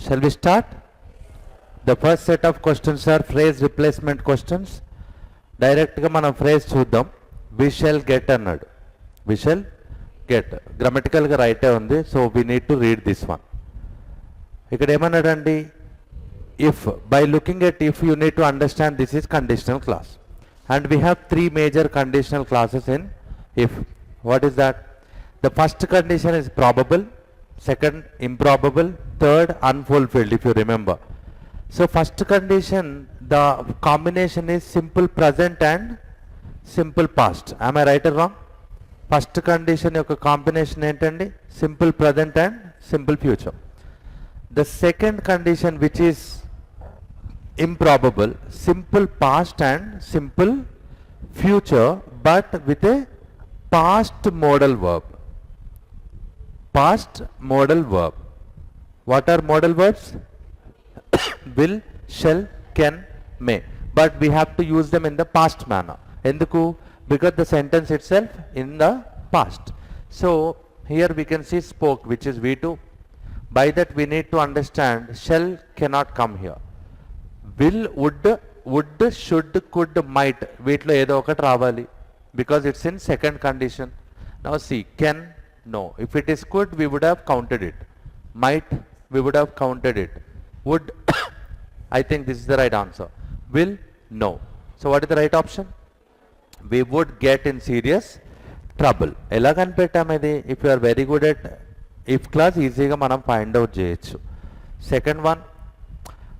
Shall we start? The first set of questions are phrase replacement questions. Direct ga mana phrase chuddam. We shall get అన్నాడు. We shall get. Grammatical గా right ఉంది. So we need to read this one. ఇక్కడ ఏమన్నాడండి? If, by looking at if, you need to understand this is conditional clause. And we have three major conditional clauses in if. What is that? The first condition is probable, second improbable, third unfulfilled, if you remember. So first condition, the combination is simple present and simple past. Am I right or wrong? First condition యొక్క combination ఏంటండి? Simple present and simple future. The second condition, which is improbable, simple past and simple future, but with a past modal verb. Past modal verb. What are modal verbs? Will, shall, can, may. But we have to use them in the past manner. Enduku? Because the sentence itself in the past. So here we can see spoke, which is V2. By that we need to understand shall cannot come here. Will, would, should, could, might. వీటిలో ఏదో ఒకటి రావాలి. Because it's in second condition. Now see, can, no. If it is could, we would have counted it. Might, we would have counted it. Would, I think this is the right answer. Will, no. So what is the right option? We would get in serious trouble. ఎలా కనిపెట్టాం ఇది? If you are very good at if class, ఈజీగా మనం find out చేయొచ్చు. Second one,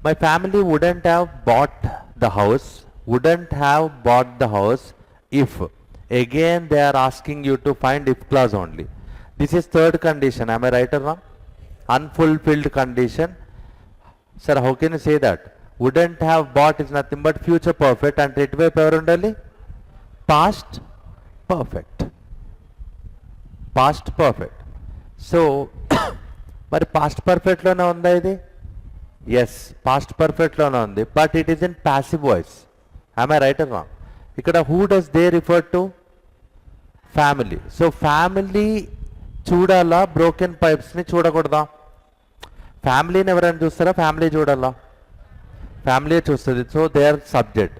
my family wouldn't have bought the house, wouldn't have bought the house if. Again they are asking you to find if clause only. This is third condition. Am I right or wrong? Unfulfilled condition. Sir, how can you say that? Wouldn't have bought is nothing but future perfect, and ఎటువైపు ఎవరు ఉండాలి? Past perfect. Past perfect. So మరి past perfect లోనే ఉందా ఇది? Yes, past perfect లోనే ఉంది, but it is in passive voice. Am I right or wrong? ఇక్కడ who does they refer to? Family. So family చూడాలా, broken pipes ని చూడకూడదా? ఫ్యామిలీని ఎవరైనా చూస్తారా? ఫ్యామిలీ చూడాలా? ఫ్యామిలీ చూస్తుంది. So they are subject.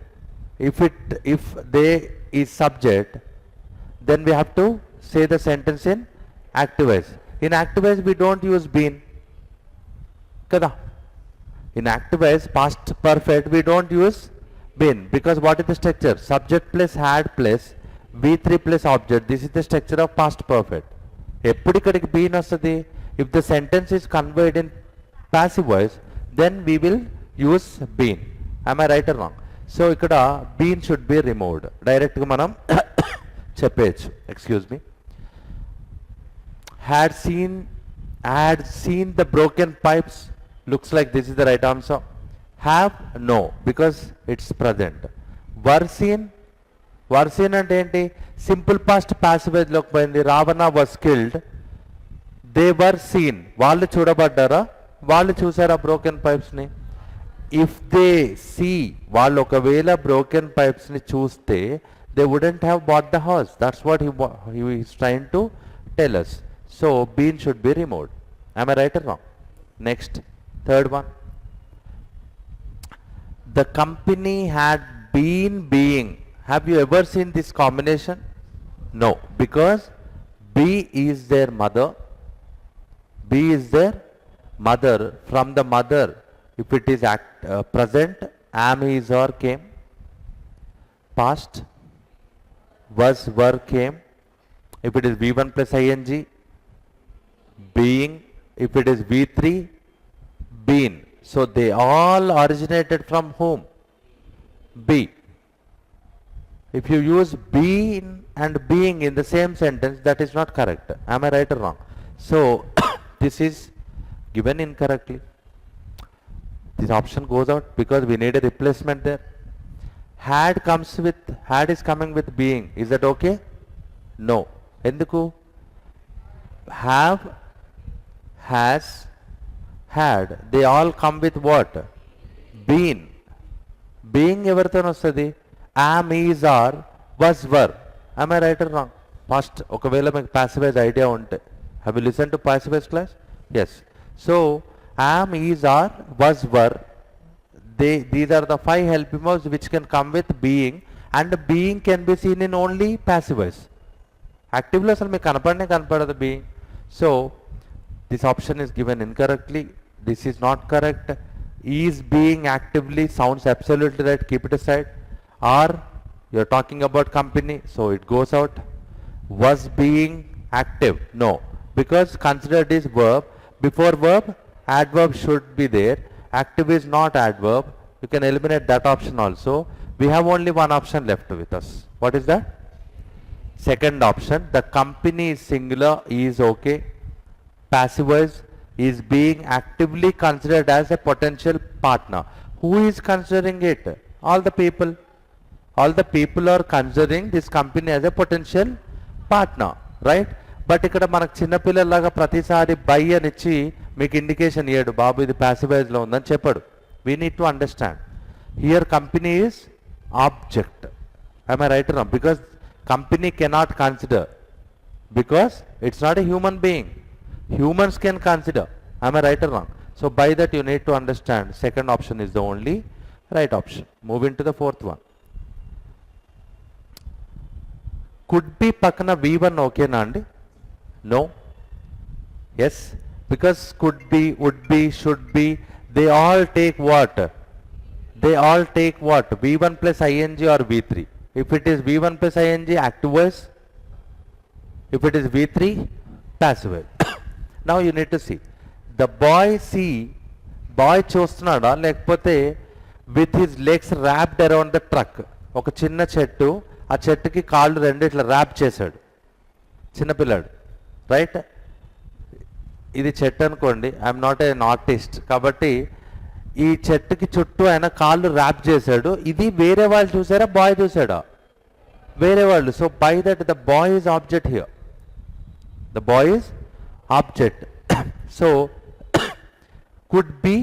if they is subject, then we have to say the sentence in active voice. In active voice we don't use been kada. In active voice past perfect we don't use been, because what is the structure? Subject plus had plus V3 plus object. This is the structure of past perfect. ఎప్పుడు ఇక్కడికి been వస్తుంది? If the sentence is conveyed in passive voice, then we will use been. Am I right or wrong? So ఇక్కడ been should be removed. Direct గా మనం చెప్పేయచ్చు. Excuse me. Had seen the broken pipes. Looks like this is the right answer. Have, no, because it's present. Were seen అంటే ఏంటి? Simple past passive లోకి పోయింది. Ravana was killed. They were seen, వాళ్ళు చూడబడ్డారా? వాళ్ళు చూసారా బ్రోకెన్ పైప్స్ని? ఇఫ్ దే సీ, వాళ్ళు ఒకవేళ బ్రోకెన్ పైప్స్ని చూస్తే they wouldn't have bought the house. That's what he is trying to tell us. So been should be removed. Am I right or wrong? Next, third one. The company had been being. Have you ever seen this combination? No, because B is their mother. B is their mother. From the mother, if it is present, am, is, or, came. Past, was, were, came. If it is V1 plus ing, being. If it is V3, been. So they all originated from whom? B. If you use been and being in the same sentence, that is not correct. Am I right or wrong? So this is given incorrectly. This option goes out because we need a replacement there. Had is coming with being. Is that okay? No. Enduku? Have, has, had, they all come with what? Been. Being everything వస్తుంది. Am, is, are, was, were. Am I right or wrong? Past, ఒకవేళ మీకు passive voice idea ఉంటే. Have you listened to passive voice class? Yes. So am, is, are, was, were. These are the 5 helping verbs which can come with being, and being can be seen in only passive voice. Active లో అసలు మీకు కనపడదు being. So this option is given incorrectly. This is not correct. Is being actively sounds absolutely right. Keep it aside. Or you're talking about company, so it goes out. Was being active? No, because considered is verb. Before verb, adverb should be there. Active is not adverb. You can eliminate that option also. We have only one option left with us. What is that? Second option. The company is singular, is okay. Passive voice is being actively considered as a potential partner. Who is considering it? All the people. All the people are considering this company as a potential partner, right? But ఇక్కడ మనకు చిన్నపిల్లలాగా ప్రతిసారి by అని ఇచ్చి మీకు indication ఇయ్యాడు, బాబు ఇది passive voice లో ఉందని చెప్పాడు. We need to understand. Here company is object. Am I right or wrong? Because company cannot consider, because it's not a human being. Humans can consider. Am I right or wrong? So by that you need to understand second option is the only right option. Moving to the fourth one. Could be పక్కన V1 ఓకేనా అండి? No. Yes. Because could be, would be, should be, they all take what? They all take what? V1 plus ing or V3. If it is V1 plus ing, active voice. If it is V3, passive voice. Now you need to see. The boy boy చూస్తున్నాడా లేకపోతే with his legs wrapped around the truck. ఒక చిన్న చెట్టు, ఆ చెట్టుకి కాళ్ళు రెండు ఇట్లా rap చేశాడు చిన్నపిల్లాడు, రైట్? ఇది చెట్టు అనుకోండి, ఐఎమ్ నాట్ ఎన్ ఆర్టిస్ట్, కాబట్టి ఈ చెట్టుకి చుట్టూ ఆయన కాళ్ళు ర్యాప్ చేశాడు. ఇది వేరే వాళ్ళు చూసారా, బాయ్ చూసాడా? వేరే వాళ్ళు. So by that the boy is object here. The boy is object. So could be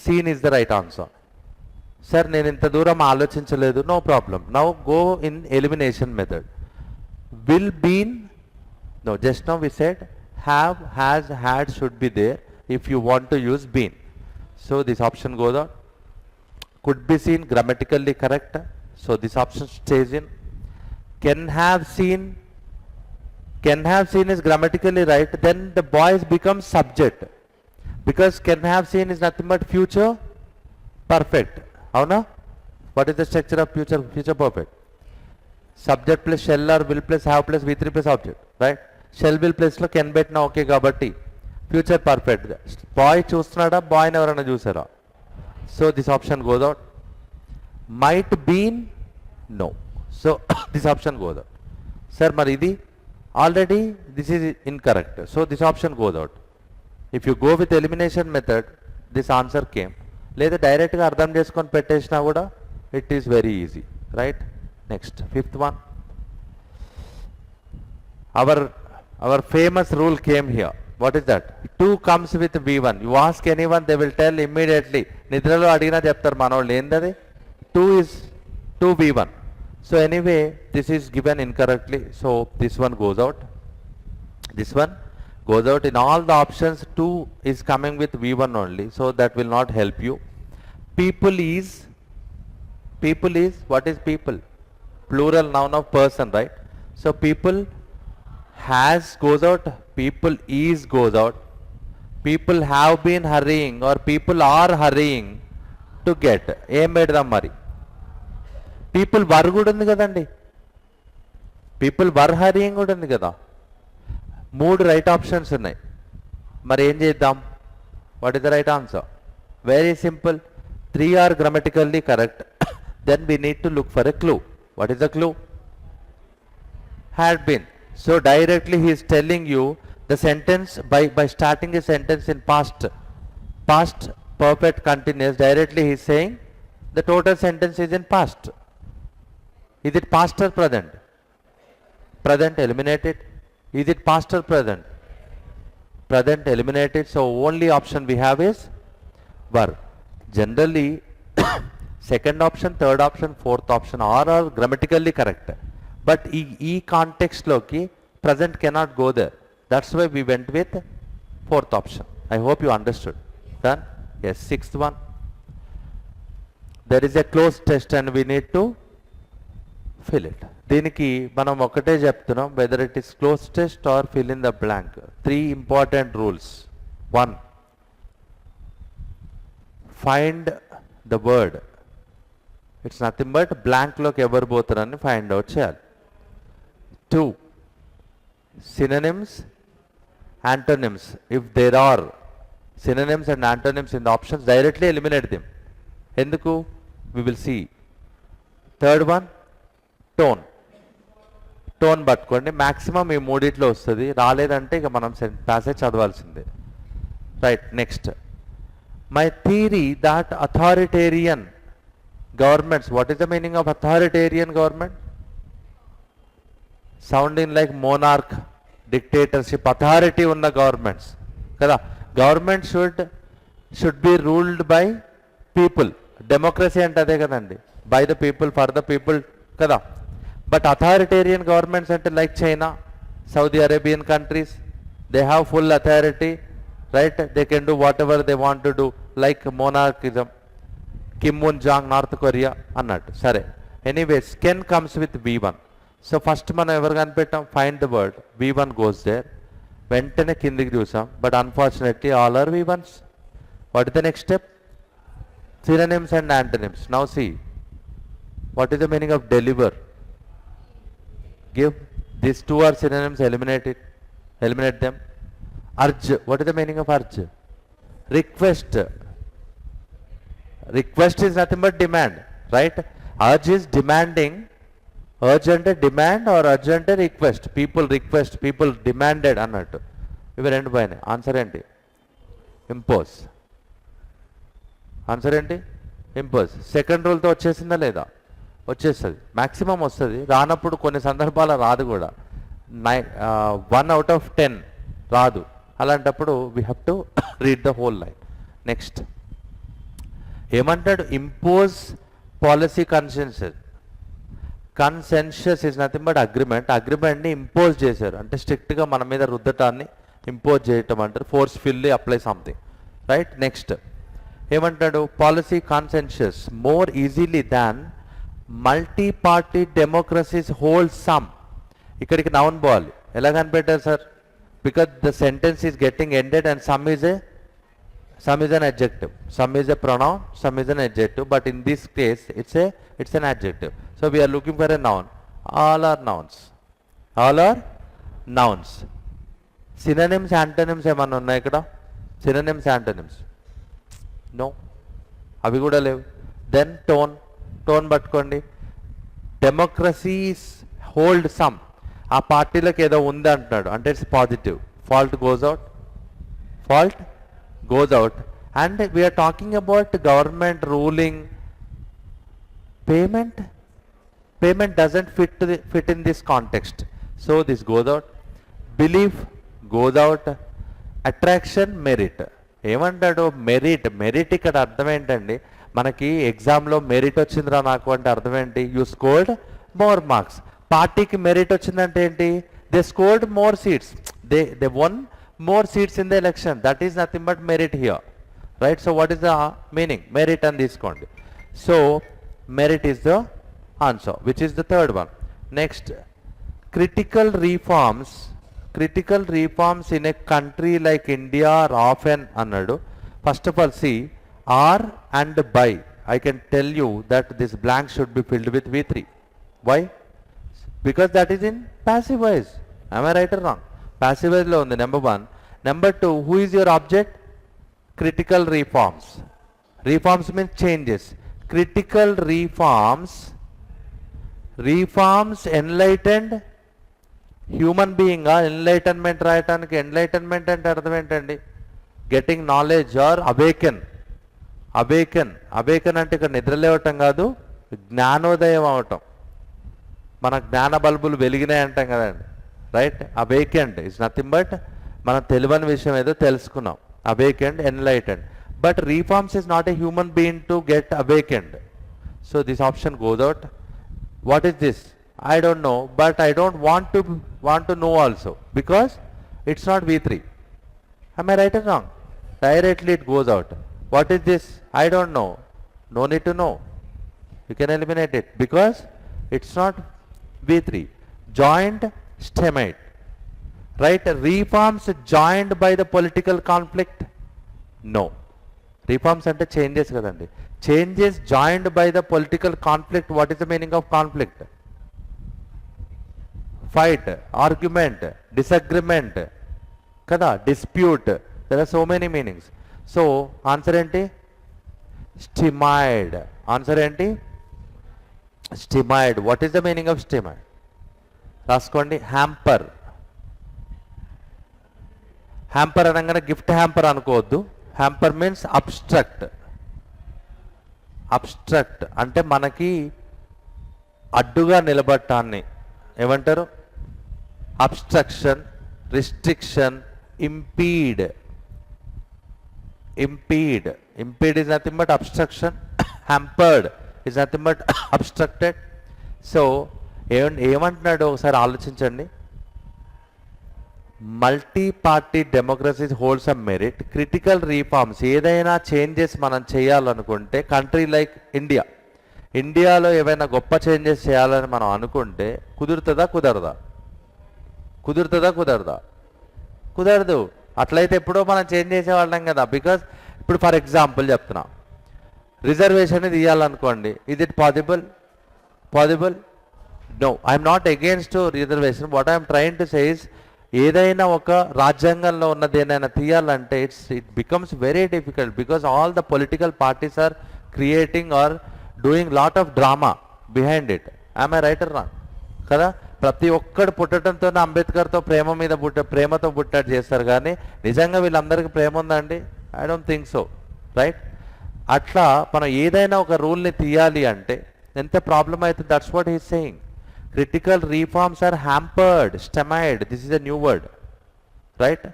seen is the right answer. Sir నేను ఇంత దూరం ఆలోచించలేదు, no problem. Now go in elimination method. Will been, no, just now we said have, has, had should be there if you want to use been. So this option goes on. Could be seen, grammatically correct, so this option stays in. Can have seen is grammatically right, then the boys become subject, because can have seen is nothing but future perfect. Avuna? What is the structure of future perfect? Subject plus shall or will plus have plus V3 plus object, right? Shall will place లో can పెట్టినా okay కాబట్టి future perfect. Boy చూస్తున్నాడా, బాయ్ని ఎవరైనా చూసారా? So this option goes out. Might been, no. So this option goes out. Sir మరి ఇది already this is incorrect, so this option goes out. If you go with elimination method this answer came. లేదా డైరెక్ట్గా అర్థం చేసుకొని పెట్టేసినా కూడా it is very easy, right? Next fifth one. Our famous rule came here. What is that? 2 comes with V1. You ask anyone, they will tell immediately. నిద్రలో అడిగినా చెప్తారు మనోళ్ళు ఏందది. 2 is 2 V1. So anyway, this is given incorrectly. So this one goes out. This one goes out. In all the options, 2 is coming with V1 only. So that will not help you. People is, what is people? Plural noun of person, right? So people has goes out, people is goes out. People have been hurrying or people are hurrying to get. ఏం పెడదాం మరి? People were కూడా ఉంది కదండి, people were హరింగ్ కూడా ఉంది కదా. 3 right options ఉన్నాయి, మరి ఏం చేద్దాం? What is the right answer? Very simple. 3 are grammatically correct. Then we need to look for a clue. What is the clue? Had been. So directly he is telling you the sentence by starting a sentence in past perfect continuous. Directly he is saying the total sentence is in past. Is it past or present? Present, eliminate it. Is it past or present? Present, eliminate it. So only option we have is were. Generally second option, third option, fourth option all are grammatically correct. But ఈ context లోకి present cannot go there. That's why we went with fourth option. I hope you understood. Done? Yes. Sixth one. There is a closed test and we need to fill it. దీనికి మనం ఒకటే చెప్తున్నాం, whether it is closed test or fill in the blank. 3 important rules. 1. Find the word. It's nothing but blank లోకి ఎవరు పోతారని find out చేయాలి. 2. Synonyms, antonyms. If there are synonyms and antonyms in the options, directly eliminate them. ఎందుకు? We will see. Third one, tone. Tone పట్టుకోండి, maximum ఈ మూడిట్లో వస్తుంది, రాలేదంటే ఇక మనం ప్యాసేజ్ చదవాల్సిందే. Right. Next, my theory that authoritarian governments. What is the meaning of authoritarian government? Sounding like monarch, dictatorship, authority ఉన్న గవర్నమెంట్స్ కదా. Government should be ruled by people. Democracy అంటే అదే కదండి, by the people, for the people కదా. But authoritarian governments అంటే like China, Saudi Arabian countries, they have full authority, right? They can do whatever they want to do, like monarchism, Kim Un Jong, North Korea అన్నట్టు. సరే, anyways can comes with V1. So first మనం ఎవరు కనిపెట్టాం? Find the word. V1 goes there. వెంటనే కిందికి చూసాం, but unfortunately all are V1s. What is the next step? Synonyms and antonyms. Now see, what is the meaning of deliver? Give. These 2 are synonyms, eliminate it. Eliminate them. Urge. What is the meaning of urge? Request. Request is nothing but demand, right? Urge is demanding. Urge ante demand or urge ante request. People request, people demanded అన్నట్టు. ఇవి రెండు పైన. Answer ఏంటి? Impose. Answer ఏంటి? Impose. Second రూల్తో వచ్చేసిందా లేదా? వచ్చేస్తుంది, maximum వస్తుంది. రానప్పుడు కొన్ని సందర్భాలు రాదు కూడా. 1 out of 10 రాదు. అలాంటప్పుడు we have to read the whole line. Next ఏమంటాడు? Impose policy consensus. Consensus is nothing but agreement. అగ్రిమెంట్ని ఇంపోజ్ చేశారు అంటే స్ట్రిక్ట్గా మన మీద రుద్దటాన్ని ఇంపోజ్ చేయటం అంటారు. Forcefully apply something, right? Next ఏమంటాడు? Policy consensus more easily than multi party democracies hold some. ఇక్కడికి నౌన్ పోవాలి. ఎలా కనిపెట్టారు sir? Because the sentence is getting ended and some is an adjective. Some is a pronoun, some is an adjective, but in this case it's an adjective. So we are looking for a noun. All are nouns. All are nouns. Synonyms, antonyms ఏమన్నా ఉన్నాయి ఇక్కడ? Synonyms, antonyms. No. అవి కూడా లేవు. Then tone. Tone పట్టుకోండి. Democracies hold some. ఆ పార్టీలకు ఏదో ఉంది అంటున్నాడు అంటే it's positive. Fault goes out. Fault goes out, and we are talking about government ruling. Payment doesn't fit in this context, so this goes out. Belief goes out. Attraction, merit. ఏమంటాడు? Merit ఇక్కడ అర్థం ఏంటండి? మనకి ఎగ్జామ్లో merit వచ్చిందిరా నాకు అంటే అర్థం ఏంటి? You scored more marks. పార్టీకి మెరిట్ వచ్చిందంటే ఏంటి? They scored more seats. They one more seats in the election. That is nothing but merit here, right? So what is the meaning? Merit and this count. So merit is the answer, which is the third one. Next, critical reforms in a country like India are often annadu. First of all, see, are and by. I can tell you that this blank should be filled with V3. Why? Because that is in passive voice. Am I right or wrong? Passive voice lo undi, number 1. Number 2, who is your object? Critical reforms. Reforms means changes. Critical reforms enlightened human being. Enlightenment రాయటానికి enlightenment అంటే అర్థం ఏంటండి? Getting knowledge are awaken అంటే ఇక్కడ నిద్ర లేవటం కాదు, జ్ఞానోదయం అవటం. మన జ్ఞాన బల్బులు వెలిగినాయి అంటాం కదండి, right? Awakened is nothing but మనం తెలియని విషయం ఏదో తెలుసుకున్నాం. Awakened, enlightened. But reforms is not a human being to get awakened. So this option goes out. What is this? I don't know, but I don't want to know also because it's not V3. Am I right or wrong? Directly it goes out. What is this? I don't know. No need to know. You can eliminate it because it's not B3. Joined stalemate. Right? Reforms joined by the political conflict? No. Reforms ante changes kadandi. Changes joined by the political conflict. What is the meaning of conflict? Fight, argument, disagreement, kada, dispute. There are so many meanings. So answer enti? Stymied. Answer enti? Stymied. What is the meaning of stymied? రాసుకోండి. Hamper. Hamper అనగానే gift hamper అనుకోవద్దు. Hamper means obstruct. Obstruct అంటే మనకి అడ్డుగా నిలబడటాన్ని ఏమంటారు? Obstruction, restriction, impede. Impede. Impede is nothing but obstruction. Hampered is nothing but obstructed. So ఏమంటున్నాడు ఒకసారి ఆలోచించండి. Multi party democracy holds a merit. Critical reforms ఏదైనా చేంజెస్ మనం చేయాలనుకుంటే కంట్రీ లైక్ ఇండియా, ఇండియాలో ఏవైనా గొప్ప చేంజెస్ చేయాలని మనం అనుకుంటే కుదురుతుందా కుదరదా? కుదురుతుందా కుదరదా? కుదరదు. అట్లయితే ఎప్పుడో మనం చేంజ్ చేసేవాళ్ళం కదా. బికాజ్ ఇప్పుడు ఫర్ ఎగ్జాంపుల్ చెప్తున్నా, రిజర్వేషన్ తీయాలనుకోండి. Is it possible? Possible? No. I'm not against reservation. What I'm trying to say is, ఏదైనా ఒక రాజ్యాంగంలో ఉన్నది ఏదైనా తీయాలంటే it becomes very difficult because all the political parties are creating or doing lot of drama behind it. I'm I right or wrong? కదా. ప్రతి ఒక్కడు పుట్టడంతో అంబేద్కర్తో ప్రేమతో పుట్టాడు చేస్తారు, కానీ నిజంగా వీళ్ళందరికీ ప్రేమ ఉందండి? I don't think so. Right? అట్లా మనం ఏదైనా ఒక రూల్ని తీయాలి అంటే ఎంత ప్రాబ్లం అవుతుంది. That's what he's saying. Critical reforms are hampered, stymied. This is a new word. Right?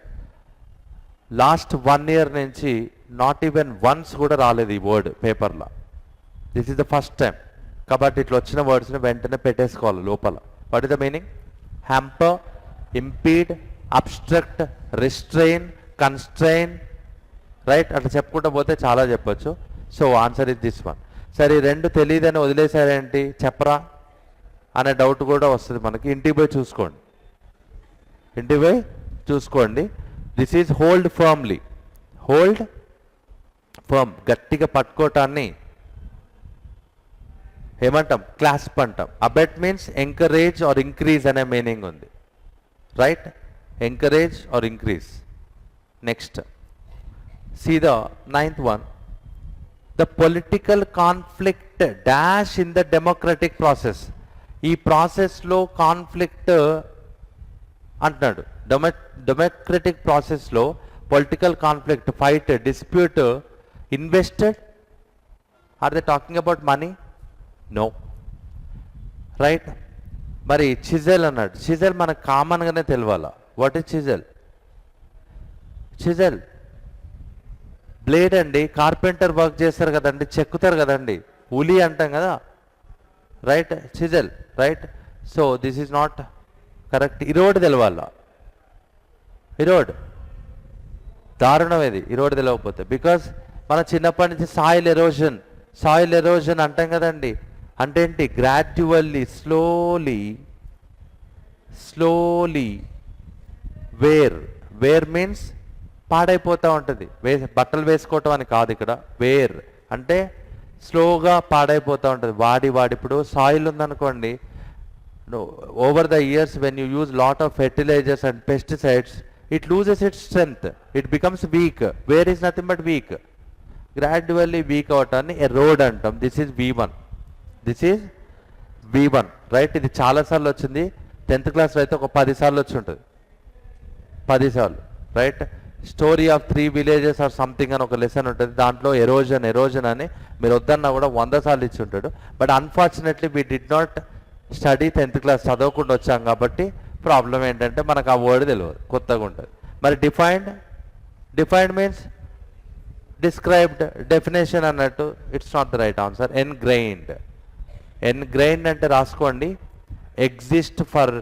Last 1 year నుంచి నాట్ ఈవెన్ వన్స్ కూడా రాలేదు ఈ వర్డ్ పేపర్లో. This is the first time. కాబట్టి ఇట్లా వచ్చిన వర్డ్స్ని వెంటనే పెట్టేసుకోవాలి లోపల. What is the meaning? Hamper, impede, obstruct, restrain, constrain. Right? అట్లా చెప్పుకుంటూ పోతే చాలా చెప్పొచ్చు. So answer is this one. సరే, ఈ రెండు తెలియదని వదిలేశారేంటి, చెప్పరా అనే డౌట్ కూడా వస్తుంది మనకి. ఇంటికి పోయి చూసుకోండి. ఇంటికి పోయి చూసుకోండి. This is hold firmly. Hold firm. గట్టిగా పట్టుకోవటాన్ని ఏమంటాం? క్లాస్ప్ అంటాం. Abet means encourage or increase అనే మీనింగ్ ఉంది. Right? Encourage or increase. Next, see the 9th one. The political conflict dash in the democratic process. ఈ ప్రాసెస్లో కాన్ఫ్లిక్ట్ అంటున్నాడు. Democratic ప్రాసెస్లో political conflict, fight, dispute, invested. Are they talking about money? No. Right? మరి chisel అన్నాడు. Chisel మనకు కామన్గానే తెలియాలా. What is chisel? Chisel blade అండి. కార్పెంటర్ వర్క్ చేస్తారు కదండి, చెక్కుతారు కదండి, ఉలి అంటాం కదా. Right? Chisel. Right? So this is not correct. Erode తెలవాలా. ఇరోడ్ దారుణం ఇది, ఇరోడ్ తెలియకపోతే. బికాస్ మన చిన్నప్పటి నుంచి సాయిల్ ఎరోజన్, సాయిల్ ఎరోజన్ అంటాం కదండి. అంటే ఏంటి? Gradually, slowly slowly wear. Wear means పాడైపోతూ ఉంటుంది. బట్టలు వేసుకోవటం అని కాదు ఇక్కడ. వేర్ అంటే స్లోగా పాడైపోతూ ఉంటుంది. వాడి ఇప్పుడు సాయిల్ ఉందనుకోండి, over the years when you use lot of fertilisers and pesticides, it loses its strength, it becomes weak. Wear is nothing but weak. Gradually weak అవటాన్ని ఎరోడ్ అంటాం. This is V1. This is V1. Right? ఇది చాలాసార్లు వచ్చింది. 10th క్లాస్లో అయితే ఒక 10 సార్లు వచ్చి ఉంటుంది. 10 సార్లు. Right? Story of 3 villages or something అని ఒక లెసన్ ఉంటుంది. దాంట్లో ఎరోజన్ అని మీరు వద్దన్నా కూడా 100 సార్లు ఇచ్చి ఉంటాడు. But unfortunately we did not study 10th class చదవకుండా వచ్చాం కాబట్టి ప్రాబ్లం ఏంటంటే మనకు ఆ వర్డ్ తెలియదు, కొత్తగా ఉంటుంది. మరి డిఫైన్డ్ మీన్స్ డిస్క్రైబ్డ్, డెఫినేషన్ అన్నట్టు. It's not the right answer. Engrained అంటే రాసుకోండి. Exist for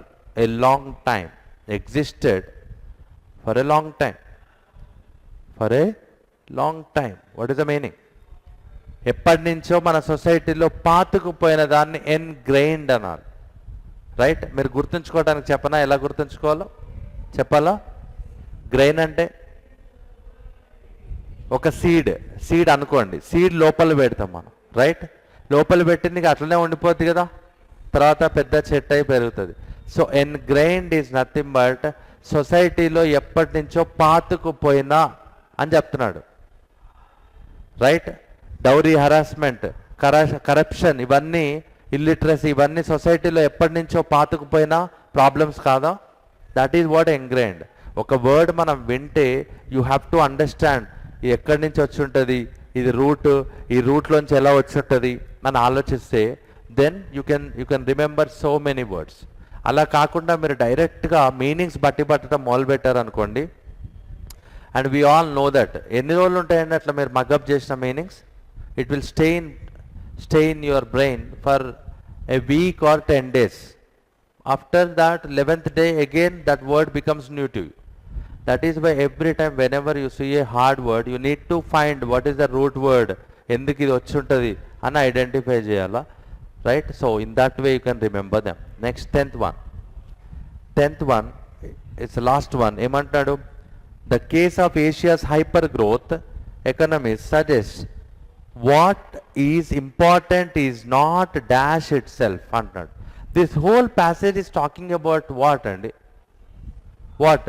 a long time. Existed for a long time. For a long time. What is the meaning? ఎప్పటి నుంచో మన సొసైటీలో పాతుకుపోయిన దాన్ని ఎన్గ్రెయిన్డ్ అనాలి. రైట్? మీరు గుర్తుంచుకోవడానికి చెప్పనా ఎలా గుర్తుంచుకోవాలో చెప్పాలా? గ్రెయిన్ అంటే ఒక సీడ్ అనుకోండి. సీడ్ లోపల పెడతాం మనం. రైట్? లోపల పెట్టింది అట్లనే ఉండిపోద్ది కదా, తర్వాత పెద్ద చెట్టు అయి పెరుగుతుంది. So engrained is nothing but సొసైటీలో ఎప్పటి నుంచో పాతుకుపోయినా అని చెప్తున్నాడు. రైట్? డౌరీ హరాస్మెంట్, కరప్షన్, ఇవన్నీ ఇల్లిటరసీ, ఇవన్నీ సొసైటీలో ఎప్పటి నుంచో పాతుకుపోయినా ప్రాబ్లమ్స్ కాదా? That is what engrained. ఒక వర్డ్ మనం వింటే యూ హ్యావ్ టు అండర్స్టాండ్ ఎక్కడి నుంచి వచ్చి ఉంటుంది, ఇది రూట్, ఈ రూట్లోంచి ఎలా వచ్చి ఉంటుంది అని ఆలోచిస్తే then you can remember so many words. అలా కాకుండా మీరు డైరెక్ట్గా మీనింగ్స్ బట్టి పట్టడం మొదలుపెట్టారు అనుకోండి, and we all know that ఎన్ని రోజులు ఉంటాయండి అట్లా మీరు మగప్ చేసిన meanings? It will stay in your brain for a week or 10 days. After that 11th day again that word becomes new to you. That is why every time whenever you see a hard word you need to find what is the root word, ఎందుకు ఇది వచ్చి ఉంటుంది అని identify చేయాలా. Right? So in that way you can remember them. Next 10th one it's last one. ఏమంటాడు? The case of Asia's hyper growth economies suggest what is important is not dash itself అంటున్నాడు. This whole passage is talking about what అండి? What?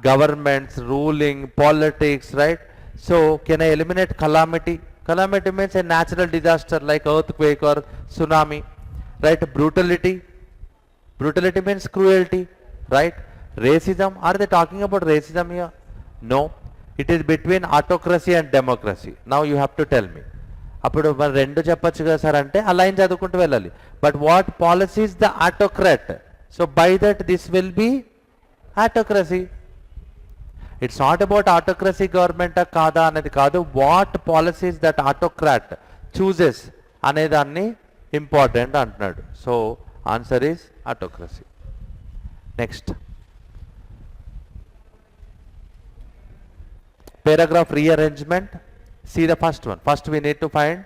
Governments, ruling, politics, right? So can I eliminate calamity? Calamity means a natural disaster like earthquake or tsunami, right? Brutality means cruelty, right? Racism, are they talking about racism here? No. It is between autocracy and democracy. Now you have to tell me. అప్పుడు మరి రెండు చెప్పచ్చు కదా sir అంటే ఆ line చదువుకుంటూ వెళ్ళాలి. But what policies the ఆటోక్రాట్? So by that this will be autocracy. It's not about autocracy గవర్నమెంటా కాదా అనేది కాదు, వాట్ పాలసీస్ దట్ ఆటోక్రాట్ చూజెస్ అనేదాన్ని ఇంపార్టెంట్ అంటున్నాడు. So answer is autocracy. Next paragraph rearrangement. See the first one. First we need to find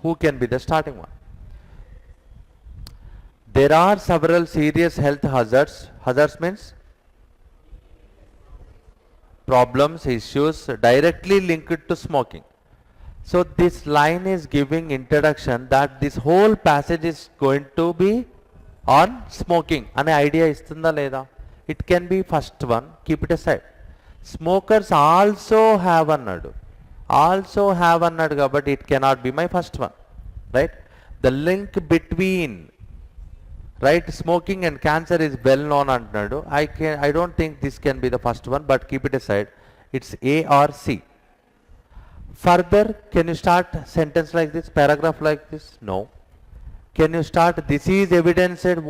who can be the starting one. There are several serious health hazards. Hazards means problems, issues directly linked to smoking. So this line is giving introduction that this whole passage is going to be on smoking. Ane idea istunda leda? It can be first one, keep it aside. Smokers also have అన్నాడు. Also have అన్నాడు కాబట్టి it cannot be my first one. Right? The link between right smoking and cancer is well known అంటున్నాడు. I don't think this can be the first one, but keep it aside. It's A or C. Further can you start sentence like this, paragraph like this? No. Can you start this is evidenced,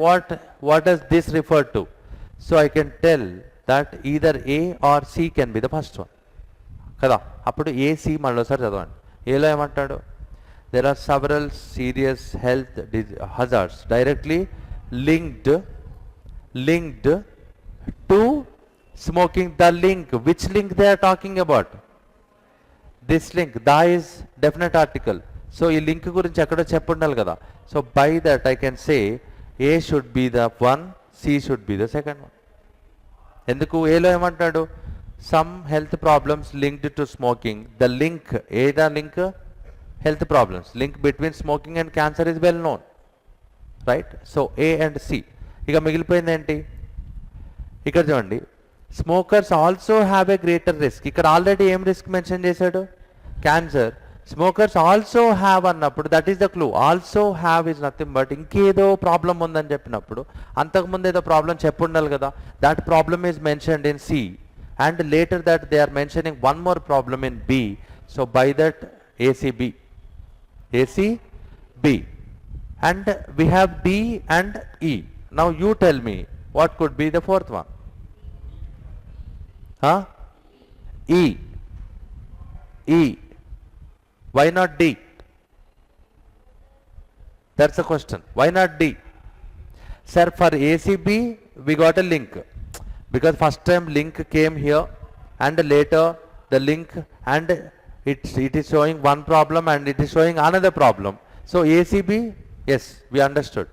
what does this refer to? So I can tell that either A or C can be the first one కదా. అప్పుడు AC మళ్ళీసారి చదవండి. ఏలో ఏమంటాడు? there are several serious health hazards directly linked to smoking. The link, which link they are talking about? This link. Da is definite article. So ఈ link గురించి ఎక్కడో చెప్పుండాలి కదా. So by that I can say A should be the one, C should be the second one. ఎందుకు? ఏలో ఏమంటాడు? Some health problems linked to smoking. The link, ఏదా link? Health problems. Link between smoking and cancer is well known. Right? So A and C. ఇక మిగిలిపోయింది ఏంటి? ఇక్కడ చూడండి, smokers also have a greater risk. ఇక్కడ ఆల్రెడీ ఏం risk mention చేశాడు? Cancer. Smokers also have అన్నప్పుడు that is the clue. Also have is nothing but ఇంకేదో ప్రాబ్లం ఉందని చెప్పినప్పుడు అంతకుముందు ఏదో ప్రాబ్లం చెప్పుండాలి కదా. That problem is mentioned in C and later that they are mentioning one more problem in B. So by that A C B and we have D and E. Now you tell me what could be the fourth one? E. Why not D? That's the question. Why not D? Sir, for ACB we got a link because first time link came here and later the link, and it is showing one problem and it is showing another problem. So ACB, yes, we understood.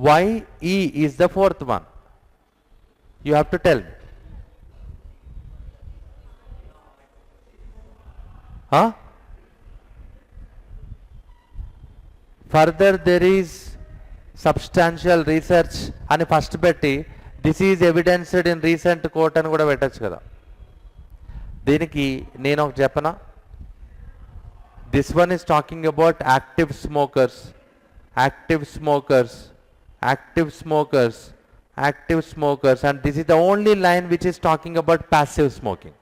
Why E is the fourth one? You have to tell me. Huh? Further, there is substantial research అని first పెట్టి this is evidenced in recent court అని కూడా పెట్టచ్చు కదా. దీనికి నేను ఒక చెప్పనా, this one is talking about active smokers, active smokers, active smokers, active smokers, and this is the only line which is talking about passive smoking.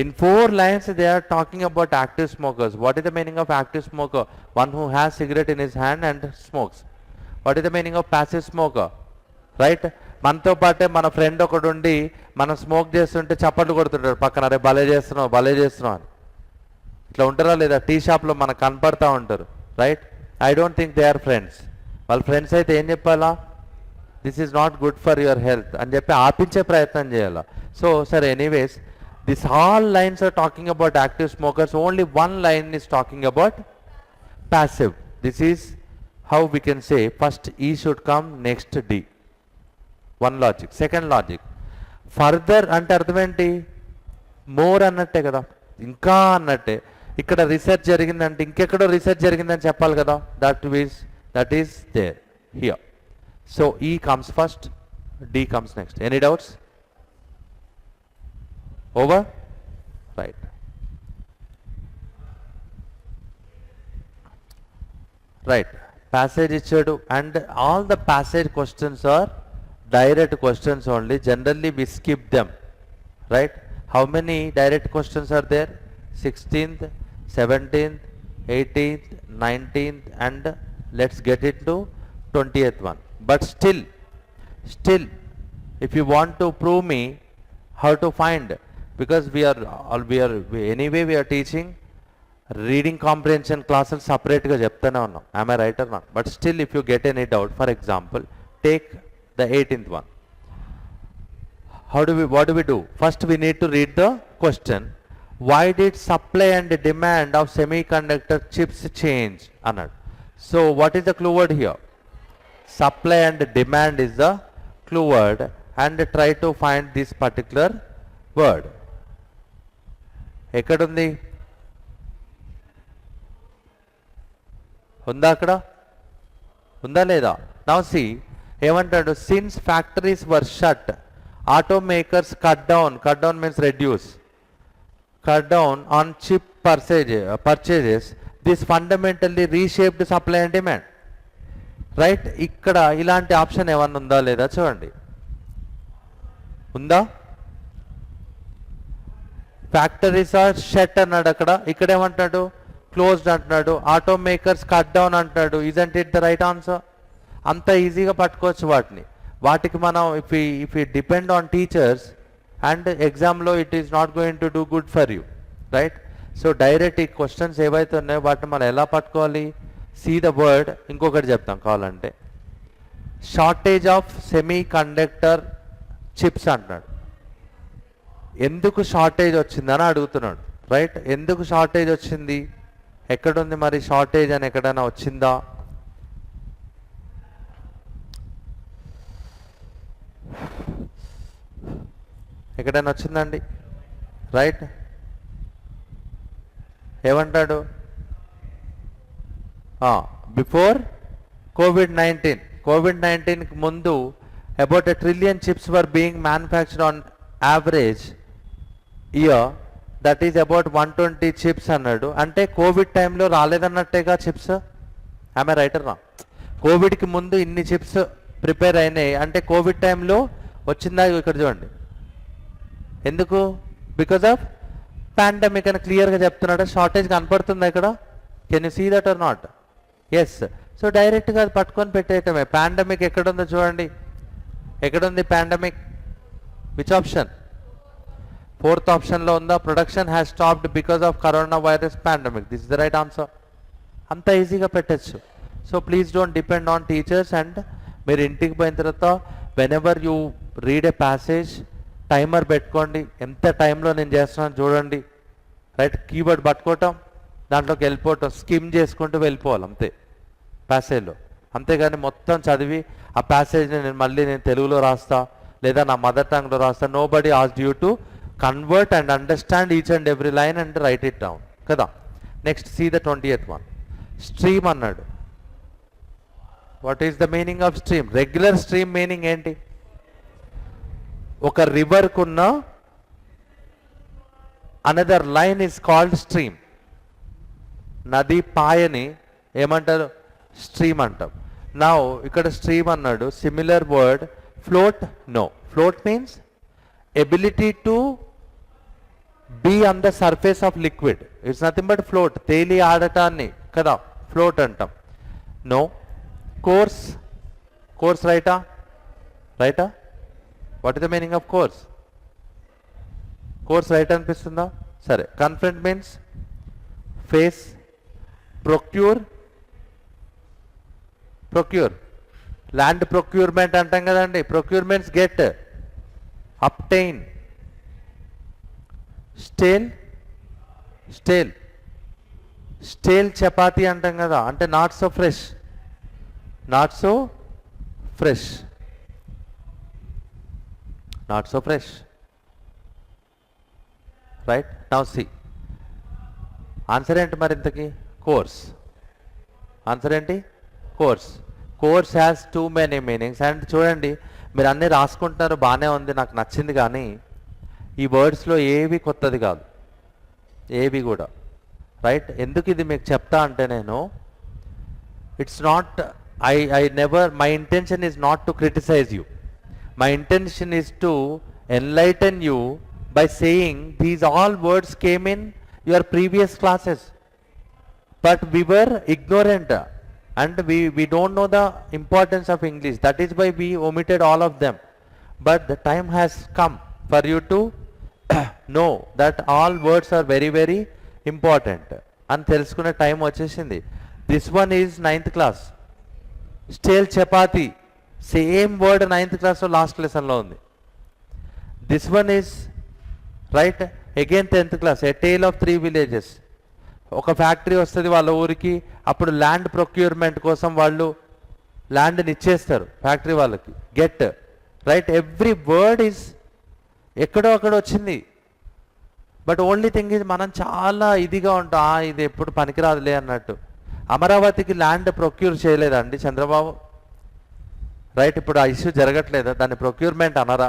In 4 lines they are talking about active smokers. What is the meaning of active smoker? One who has cigarette in his hand and smokes. What is the meaning of passive smoker? Right? మనతో పాటే మన friend ఒకడు ఉండి మనం smoke చేస్తుంటే చప్పట్లు కొడుతుంటాడు పక్కన, అరే భలే చేస్తున్నావు భలే చేస్తున్నావు అని. ఇట్లా ఉంటారా లేదా? టీ షాప్లో మనకు కనపడతా ఉంటారు. Right? I don't think they are friends. వాళ్ళ ఫ్రెండ్స్ అయితే ఏం చెప్పాలా? This is not good for your health అని చెప్పి ఆపించే ప్రయత్నం చేయాలా. సో సరే, anyways, this all lines are talking about active smokers. Only one line is talking about passive. This is how we can say first E should come, next D. One logic. Second logic, further అంటే అర్థం ఏంటి? More అన్నట్టే కదా, ఇంకా అన్నట్టే. ఇక్కడ research జరిగిందంటే ఇంకెక్కడో research జరిగిందని చెప్పాలి కదా. that is there here. So E comes first, D comes next. Any doubts? Over? Right. Right. Passage ఇచ్చాడు, and all the passage questions are direct questions only. Generally we skip them. Right? How many direct questions are there? 16th, 17th, 18th, 19th, and let's get into 20th one. But still, if you want to prove me how to find, because we are teaching reading comprehension classes separate ga cheptane unnam. Am I right or not? But still, if you get any doubt, for example, take the 18th one. What do we do? First we need to read the question. Why did supply and demand of semiconductor chips change? Anad. So what is the clue word here? Supply and demand is the clue word, and try to find this particular word. ఎక్కడుంది? ఉందా అక్కడ? ఉందా లేదా? Now see ఏమంటాడు? Since factories were shut, automakers cut down means reduce, cut down on chip purchases. This fundamentally reshaped supply and demand. Right? ఇక్కడ ఇలాంటి option ఏమన్నా ఉందా లేదా చూడండి. ఉందా? ఫ్యాక్టరీస్ ఆర్ షట్ అన్నాడు అక్కడ, ఇక్కడ ఏమంటున్నాడు? క్లోజ్డ్ అంటున్నాడు. ఆటోమేకర్స్ కట్ డౌన్ అంటున్నాడు. Isn't it the right answer? అంత ఈజీగా పట్టుకోవచ్చు వాటికి మనం if you depend on teachers and ఎగ్జామ్లో it is not going to do good for you. Right? So direct ఈ క్వశ్చన్స్ ఏవైతే ఉన్నాయో వాటిని మనం ఎలా పట్టుకోవాలి? See the word. ఇంకొకటి చెప్తాం కావాలంటే, shortage of semiconductor chips అంటున్నాడు. ఎందుకు షార్టేజ్ వచ్చిందని అడుగుతున్నాడు. రైట్? ఎందుకు షార్టేజ్ వచ్చింది? ఎక్కడుంది మరి షార్టేజ్ అని? ఎక్కడైనా వచ్చిందా? ఎక్కడైనా వచ్చిందండి? రైట్? ఏమంటాడు? బిఫోర్ కోవిడ్-19 ముందు about 1 trillion chips were being manufactured on average year. That is about 120 chips అన్నాడు. అంటే కోవిడ్ టైంలో రాలేదన్నట్టేగా చిప్స్. ఆమె రైటర్ రా? కోవిడ్కి ముందు ఇన్ని చిప్స్ ప్రిపేర్ అయినాయి అంటే కోవిడ్ టైంలో వచ్చిందా? ఇక్కడ చూడండి. ఎందుకు? బికాజ్ ఆఫ్ పాండమిక్ అని క్లియర్గా చెప్తున్నాడు. షార్టేజ్ కనపడుతుందా ఇక్కడ? Can you see that or not? Yes. So డైరెక్ట్గా అది పట్టుకొని పెట్టేయటమే. పాండమిక్ ఎక్కడుందో చూడండి. ఎక్కడుంది పాండమిక్? Which option? 4th ఆప్షన్లో ఉందా? Production has stopped because of corona virus pandemic. This is the right answer. అంత ఈజీగా పెట్టచ్చు. So please don't depend on teachers. And మీరు ఇంటికి పోయిన తర్వాత when ever you read a passage, timer పెట్టుకోండి, ఎంత టైంలో నేను చేస్తున్నాను చూడండి, రైట్? కీబోర్డ్ పట్టుకోవటం, దాంట్లోకి వెళ్ళిపోవటం, స్కిమ్ చేసుకుంటూ వెళ్ళిపోవాలి అంతే ప్యాసేజ్లో. అంతేగాని మొత్తం చదివి ఆ ప్యాసేజ్ని నేను తెలుగులో రాస్తా లేదా నా మదర్ టంగ్లో రాస్తా. Nobody asked you to convert and understand each and every line and write it down కదా. Next see the 20th one. Stream అన్నాడు. What is the meaning of stream? Regular stream meaning ఏంటి? ఒక రివర్కున్న another line is called stream. నది పాయని ఏమంటారు? Stream అంటాం. Now ఇక్కడ స్ట్రీమ్ అన్నాడు. Similar word float. No, float means ability to be on the surface of liquid. It's nothing but float, తేలి ఆడటాన్ని కదా ఫ్లోట్ అంటాం. నో. కోర్స్. కోర్స్ రైటా? రైటా? What is the meaning of course? Course right అనిపిస్తుందా? సరే. Confront means face. Procure. Procure land procurement అంటాం కదండి. Procurements get, obtain. Stale. Stale stale chapati అంటాం కదా, అంటే not so fresh. Not so fresh. Not so fresh. Right? Now see answer ఏంటి మరి ఇంతకీ? కోర్స్. ఆన్సర్ ఏంటి? Course. Course has too many meanings. And చూడండి, మీరు అన్నీ రాసుకుంటున్నారు, బాగానే ఉంది, నాకు నచ్చింది, కానీ ఈ వర్డ్స్లో ఏవి కొత్తది కాదు, ఏవి కూడా. రైట్? ఎందుకు ఇది మీకు చెప్తా అంటే, నేను it's not I never, my intention is not to criticize you. My intention is to enlighten you by saying these all words came in your previous classes, but we were ignorant and we don't know the importance of English. That is why we omitted all of them. But the time has come for you to know that all words are very very important and తెలుసుకునే time వచ్చేసింది. This one is 9th class. Stale chapati, same word 9th క్లాస్లో last లెసన్లో ఉంది. This one is right again 10th class. A tale of 3 villages. ఒక factory వస్తుంది వాళ్ళ ఊరికి, అప్పుడు ల్యాండ్ ప్రొక్యూర్మెంట్ కోసం వాళ్ళు ల్యాండ్ని ఇచ్చేస్తారు ఫ్యాక్టరీ వాళ్ళకి. Get. Right? Every word is ఎక్కడో అక్కడ వచ్చింది. బట్ ఓన్లీ థింగ్ ఈజ్ మనం చాలా ఇదిగా ఉంటాం, ఇది ఎప్పుడు పనికిరాదులే అన్నట్టు. అమరావతికి ల్యాండ్ ప్రొక్యూర్ చేయలేదండి చంద్రబాబు? రైట్? ఇప్పుడు ఆ ఇష్యూ జరగట్లేదా? దాన్ని ప్రొక్యూర్మెంట్ అనరా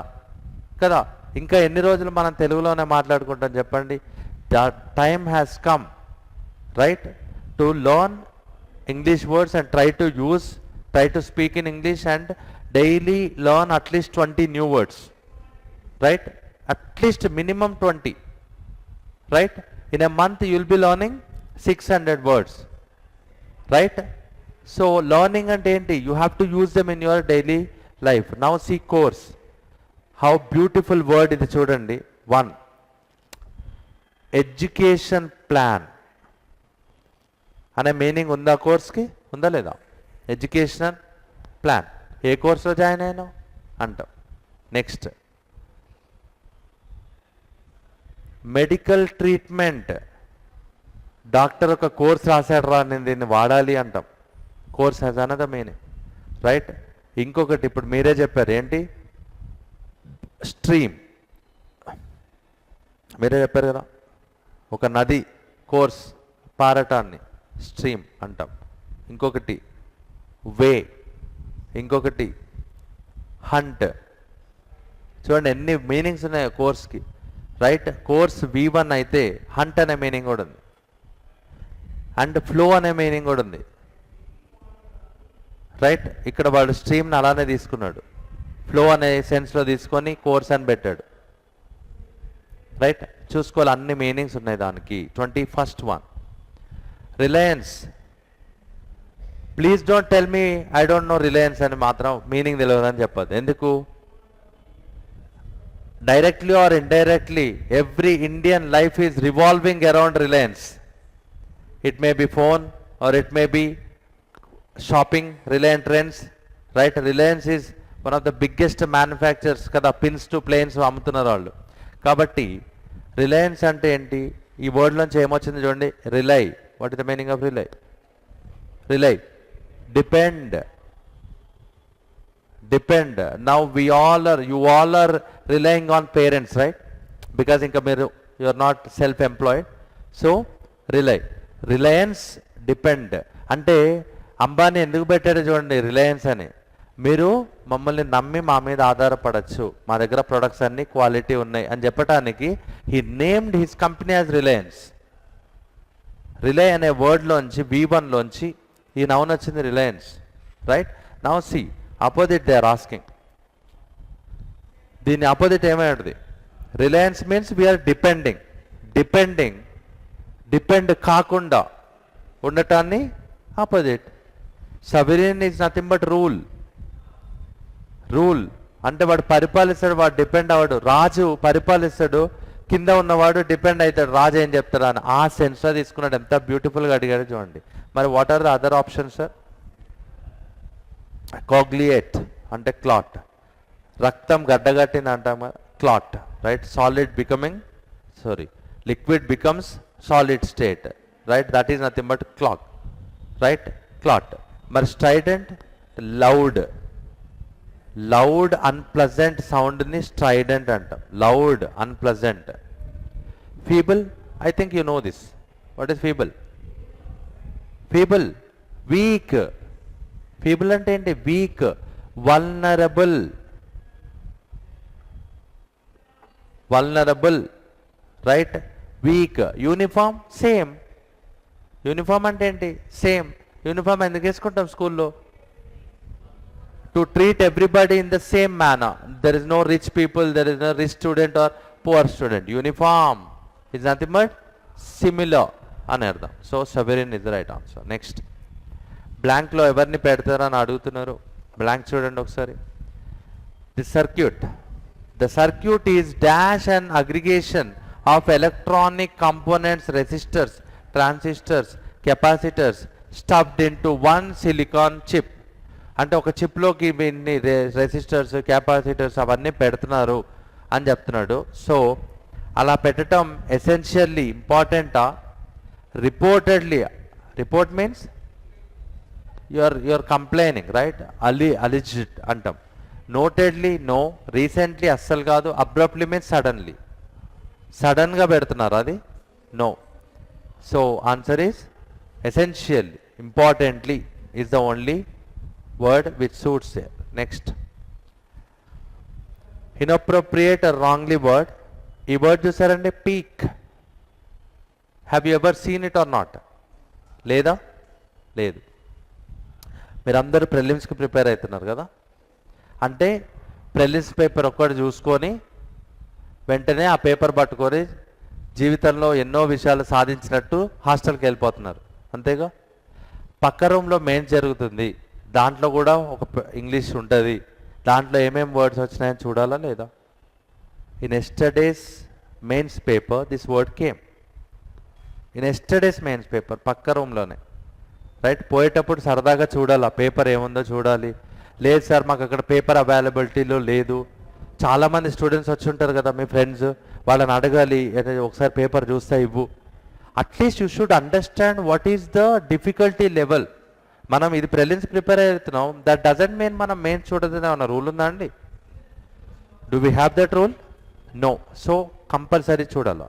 కదా? ఇంకా ఎన్ని రోజులు మనం తెలుగులోనే మాట్లాడుకుంటాం చెప్పండి? The time has come, right, to learn English words and try to speak in English and daily learn at least 20 new words. Right? At least minimum 20. Right? In a month you will be learning 600 words. Right? So learning and enti, you have to use them in your daily life. Now see course. How beautiful word ఇది చూడండి. 1. Education plan అనే meaning ఉందా కోర్స్కి? ఉందా లేదా? Educational plan. ఏ కోర్సులో join అయ్యాను అంటాం. Next medical treatment. Doctor ఒక కోర్స్ రాశాడు రా, నేను దీన్ని వాడాలి అంటాం. Course has another meaning. Right? ఇంకొకటి ఇప్పుడు మీరే చెప్పారు ఏంటి? స్ట్రీమ్. మీరే చెప్పారు కదా, ఒక నది కోర్స్ పారటాన్ని స్ట్రీమ్ అంటాం. ఇంకొకటి వే, ఇంకొకటి హంట్. చూడండి ఎన్ని మీనింగ్స్ ఉన్నాయో కోర్స్కి. రైట్? కోర్స్ V1 అయితే హంట్ అనే మీనింగ్ కూడా ఉంది, అండ్ ఫ్లో అనే మీనింగ్ కూడా ఉంది. రైట్? ఇక్కడ వాడు స్ట్రీమ్ని అలానే తీసుకున్నాడు, ఫ్లో అనే సెన్స్లో తీసుకొని కోర్స్ అని పెట్టాడు. రైట్? చూసుకోవాలి, అన్ని మీనింగ్స్ ఉన్నాయి దానికి. 21st one. Reliance. Please don't tell me I don't know Reliance అని మాత్రం మీనింగ్ తెలియదు అని చెప్పదు. ఎందుకు? Directly or indirectly every Indian life is revolving around Reliance. It may be phone or it may be shopping, Reliance Trends. Right? Reliance is one of the biggest manufactures కదా, pins to planes అమ్ముతున్నారు వాళ్ళు. కాబట్టి రిలయన్స్ అంటే ఏంటి, ఈ వర్డ్లోంచి ఏమొచ్చింది చూడండి, rely. What is the meaning of rely? Rely, depend. Depend. Now we all are, you all are relying on parents, right? Because ఇంకా మీరు you are not self employed. So rely, Reliance, depend. అంటే అంబానీ ఎందుకు పెట్టాడో చూడండి Reliance అని, మీరు మమ్మల్ని నమ్మి మా మీద ఆధారపడచ్చు, మా దగ్గర ప్రొడక్ట్స్ అన్ని క్వాలిటీ ఉన్నాయి అని చెప్పడానికి he named his company as Reliance. Rely అనే వర్డ్లోంచి, V1లోంచి ఈ నౌన్ వచ్చింది reliance, right? Now see opposite they are asking. దీని అపోజిట్ ఏమై ఉంటుంది? Reliance means we're depending. Depending, depend కాకుండా ఉండటాన్ని opposite. Sovereign is nothing but rule. Rule అంటే వాడు పరిపాలిస్తాడు, వాడు డిపెండ్ అవ్వడు. రాజు పరిపాలిస్తాడు, కింద ఉన్నవాడు డిపెండ్ అవుతాడు, రాజు ఏం చెప్తాడు అని. ఆ సెన్స్లో తీసుకున్నాడు. ఎంత బ్యూటిఫుల్గా అడిగాడు చూడండి. మరి what are the other options sir? Coagulate అంటే క్లాట్, రక్తం గడ్డగట్టింది అంటాం, clot, right? Solid becoming, sorry, liquid becomes solid state, right? That is nothing but clock, right? Clot. మరి స్ట్రైడెంట్, లౌడ్. లౌడ్ అన్ప్లజెంట్ సౌండ్ని స్ట్రైడెంట్ అంటాం, loud unpleasant. Feeble, I think you know this. What is feeble? Feeble, weak. Feeble అంటే ఏంటి? Weak. Vulnerable, vulnerable, right? Weak. Uniform, same. Uniform అంటే ఏంటి? Same. Uniform ఎందుకు వేసుకుంటాం స్కూల్లో? To treat everybody in the same manner. There is no rich people, there is no rich student or poor student. Uniform is nothing but similar అని అర్థం. So sovereign is the right answer. Next, బ్లాంక్లో ఎవరిని పెడతారో అని అడుగుతున్నారు. Blank చూడండి ఒకసారి. The circuit. The circuit is dash and aggregation of electronic components, resistors, transistors, capacitors stuffed into one silicon chip. అంటే ఒక చిప్లోకి ఇన్ని రెసిస్టర్స్, కెపాసిటర్స్ అవన్నీ పెడుతున్నారు అని చెప్తున్నాడు. సో అలా పెట్టడం ఎసెన్షియల్లీ ఇంపార్టెంటా? Reportedly, report means you are complaining, right? Alleged అంటాం. Notedly, no. రీసెంట్లీ అస్సలు కాదు. Abruptly means suddenly. సడన్గా పెడుతున్నారు, అది no. So answer is essentially, importantly is the only word which suits there. Next, inappropriate or wrongly word. ఈ word చూసారండి, peak. Have you ever seen it or not? లేదా? లేదు. మీరందరూ ప్రిలిమ్స్కి ప్రిపేర్ అవుతున్నారు కదా, అంటే ప్రిలిమ్స్ పేపర్ ఒక్కటి చూసుకొని వెంటనే ఆ పేపర్ పట్టుకొని జీవితంలో ఎన్నో విషయాలు సాధించినట్టు హాస్టల్కి వెళ్ళిపోతున్నారు, అంతేగా? పక్క రూమ్లో మెయిన్ జరుగుతుంది, దాంట్లో కూడా ఒక ఇంగ్లీష్ ఉంటుంది, దాంట్లో ఏమేమి వర్డ్స్ వచ్చినాయని చూడాలా లేదా? In yesterday's mains paper this word came. In yesterday's mains paper, పక్క రూమ్లోనే, రైట్? పోయేటప్పుడు సరదాగా చూడాలి, ఆ పేపర్ ఏముందో చూడాలి. లేదు సార్ మాకు అక్కడ పేపర్ అవైలబిలిటీలో లేదు. చాలామంది స్టూడెంట్స్ వచ్చి ఉంటారు కదా మీ ఫ్రెండ్స్, వాళ్ళని అడగాలి, ఒకసారి పేపర్ చూస్తా ఇవ్వు. At least you should understand what is the difficulty level. మనం ఇది ప్రిలిమ్స్ ప్రిపేర్ అవుతున్నాం, దట్ డజంట్ మీన్ మనం మెయిన్ చూడదని ఏమన్నా రూల్ ఉందా అండి? Do we have that rule? No. So compulsory చూడాలి.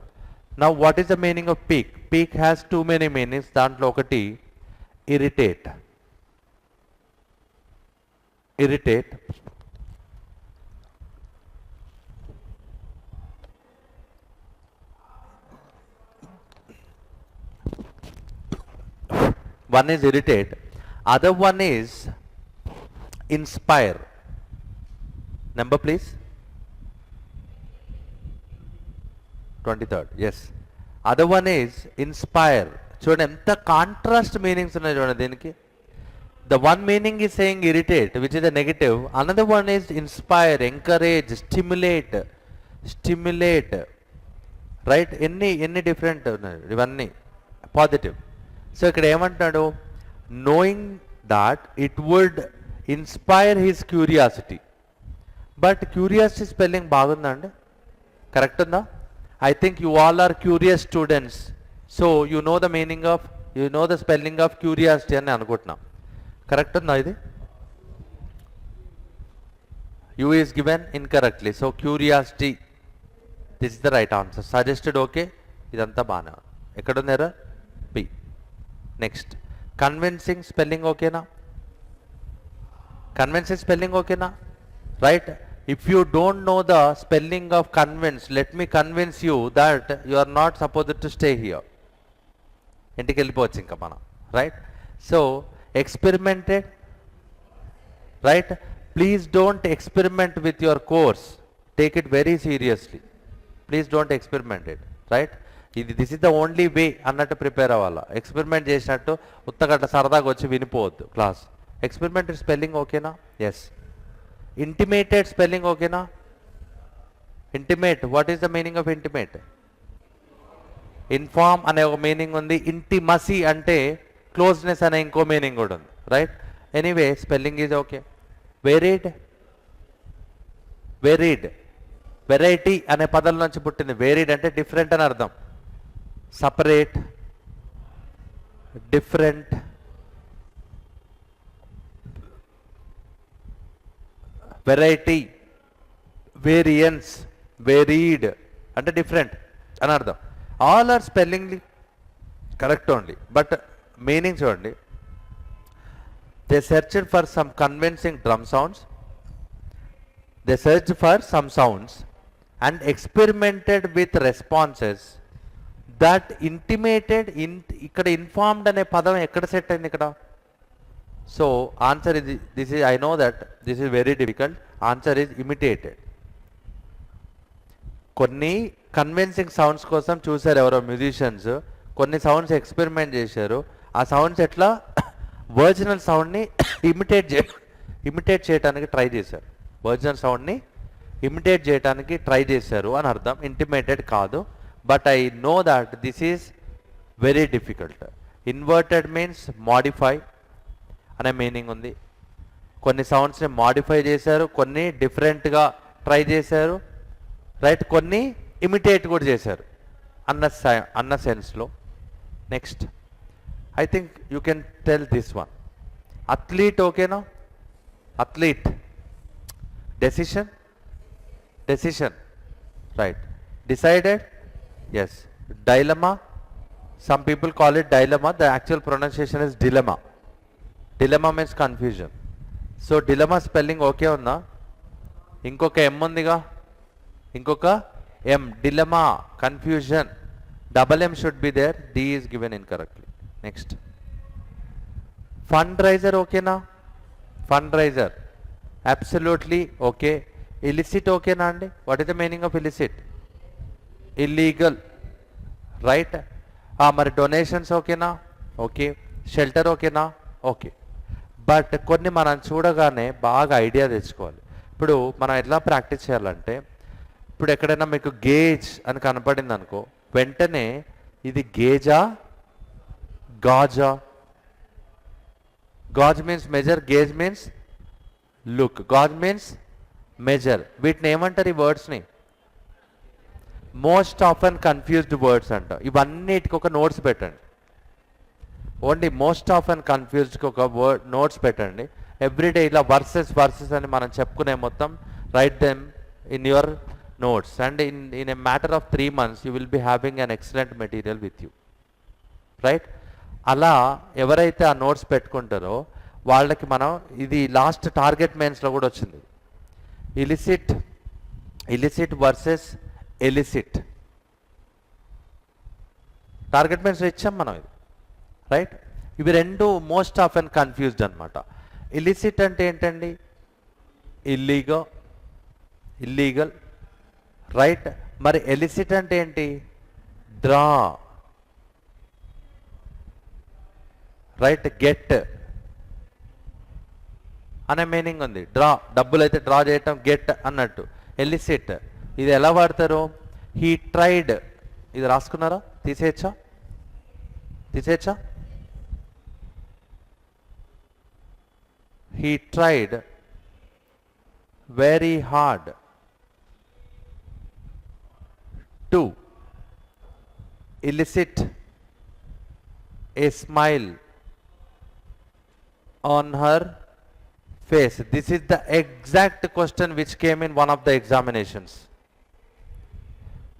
Now what is the meaning of peak? Peak has too many meanings. దాంట్లో ఒకటి irritate. Irritate, one is irritate, other one is inspire. Number please. 23rd. Yes. Other one is inspire. చూడండి ఎంత contrast meanings ఉన్నాయి చూడండి దీనికి. The one meaning is saying irritate, which is a negative. Another one is inspire, encourage, stimulate. Stimulate. Right? ఎన్ని different ఉన్నాయి ఇవన్నీ positive. So ఇక్కడ ఏమంటున్నాడు? knowing that it would inspire his curiosity. But curiosity spelling బాగుందండి, correct ఉందా? I think you all are curious students, so you know the meaning of, you know the spelling of curiosity అని అనుకుంటున్నాం. Correct ఉందా ఇది? You is given incorrectly, so curiosity this is the right answer. Suggested okay, ఇదంతా బాగానే ఉంది. ఎక్కడున్నారా? B. Next convincing spelling ఓకేనా? Convincing spelling ఓకేనా? Right. If you don't know the spelling of convince, let me convince you that you are not supposed to stay here. ఇంటికి వెళ్ళిపోవచ్చు ఇంకా మనం, right? So experimented, right? Please don't experiment with your course, take it very seriously. Please don't experiment it, right? ఇది this is the only way అన్నట్టు prepare అవ్వాలా. Experiment చేసినట్టు ఉత్తగట్ట సరదాగా వచ్చి వినిపోవద్దు క్లాస్. ఎక్స్పెరిమెంటెడ్ స్పెల్లింగ్ ఓకేనా? ఎస్. ఇంటిమేటెడ్ స్పెల్లింగ్ ఓకేనా? Intimate, what is the meaning of intimate? Inform అనే ఒక మీనింగ్ ఉంది, ఇంటిమసీ అంటే క్లోజ్నెస్ అనే ఇంకో మీనింగ్ కూడా ఉంది, right? Anyway spelling is okay. Varied, varied variety అనే పదం నుంచి పుట్టింది. వేరీడ్ అంటే డిఫరెంట్ అని అర్థం. Separate, different, variety, variance, varied అంటే డిఫరెంట్ అని అర్థం. All are spelling correct only, but meaning చూడండి. They searched for some convincing drum sounds, they search for some sounds and experimented with responses that intimated ఇక్కడ informed అనే పదం ఎక్కడ set అయింది ఇక్కడ? సో ఆన్సర్ ఇది, this is, I know that this is very difficult. Answer is imitated. కొన్ని convincing sounds కోసం చూశారు ఎవరో మ్యూజిషియన్స్, కొన్ని సౌండ్స్ ఎక్స్పెరిమెంట్ చేశారు. ఆ సౌండ్స్ ఎట్లా ఒరిజినల్ సౌండ్ని ఇమిటేట్ చేయడానికి ట్రై చేశారు. ఒరిజినల్ సౌండ్ని ఇమిటేట్ చేయడానికి ట్రై చేశారు అని అర్థం, ఇంటిమేటెడ్ కాదు. But I know that this is very difficult. Inverted means modify అనే మీనింగ్ ఉంది. కొన్ని సౌండ్స్ని మాడిఫై చేశారు, కొన్ని డిఫరెంట్గా ట్రై చేశారు, రైట్? కొన్ని ఇమిటేట్ కూడా చేశారు అన్న సెన్స్లో. Next I think you can tell this one. Athlete ఓకేనా? Athlete. Decision, decision, right? Decided, yes. Dilemma, some people call it dilemma, the actual pronunciation is dilemma. Dilemma means confusion. So dilemma spelling okay unna? ఇంకొక M ఉందిగా, ఇంకొక M, dilemma, confusion, double M should be there, D is given incorrectly. Next, fundraiser ఓకేనా? Fundraiser absolutely okay. Illicit ఓకేనా అండి? What is the meaning of illicit? Illegal, right? మరి donations ఓకేనా? Okay. Shelter ఓకేనా? Okay. But కొన్ని మనం చూడగానే బాగా ఐడియా తెచ్చుకోవాలి. ఇప్పుడు మనం ఎట్లా ప్రాక్టీస్ చేయాలంటే, ఇప్పుడు ఎక్కడైనా మీకు గేజ్ అని కనపడింది అనుకో, వెంటనే ఇది గేజా గాజా? Gauge means measure, gaze means look, gauge means measure. వీటిని ఏమంటారు ఈ వర్డ్స్ని? మోస్ట్ ఆఫెన్ కన్ఫ్యూజ్డ్ వర్డ్స్ అంట. ఇవన్నిటికి ఒక నోట్స్ పెట్టండి. ఓన్లీ మోస్ట్ ఆఫెన్ కన్ఫ్యూజ్డ్కి ఒక నోట్స్ పెట్టండి. ఎవ్రీడే ఇలా వర్సెస్ అని మనం చెప్పుకునే మొత్తం write them in your notes, and in a matter of 3 months you will be having an excellent material with you, right? అలా ఎవరైతే ఆ నోట్స్ పెట్టుకుంటారో వాళ్ళకి మనం, ఇది లాస్ట్ టార్గెట్ మెయిన్స్లో కూడా వచ్చింది, illicit versus illicit. Target mains ఇచ్చాం మనం ఇది, రైట్? ఇవి రెండు మోస్ట్ ఆఫ్ అండ్ కన్ఫ్యూజ్డ్ అనమాట. ఇలిసిట్ అంటే ఏంటండి? Illegal, right? మరి ఎలిసిట్ అంటే ఏంటి? Draw, right? గెట్ అనే మీనింగ్ ఉంది. డ్రా, డబ్బులు అయితే డ్రా చేయటం, గెట్ అన్నట్టు. ఎలిసిట్ ఇది ఎలా వాడతారు? హీ ట్రైడ్, ఇది రాసుకున్నారా? తీసేయచ్చా? He tried very hard to elicit a smile on her face. This is the exact question which came in one of the examinations.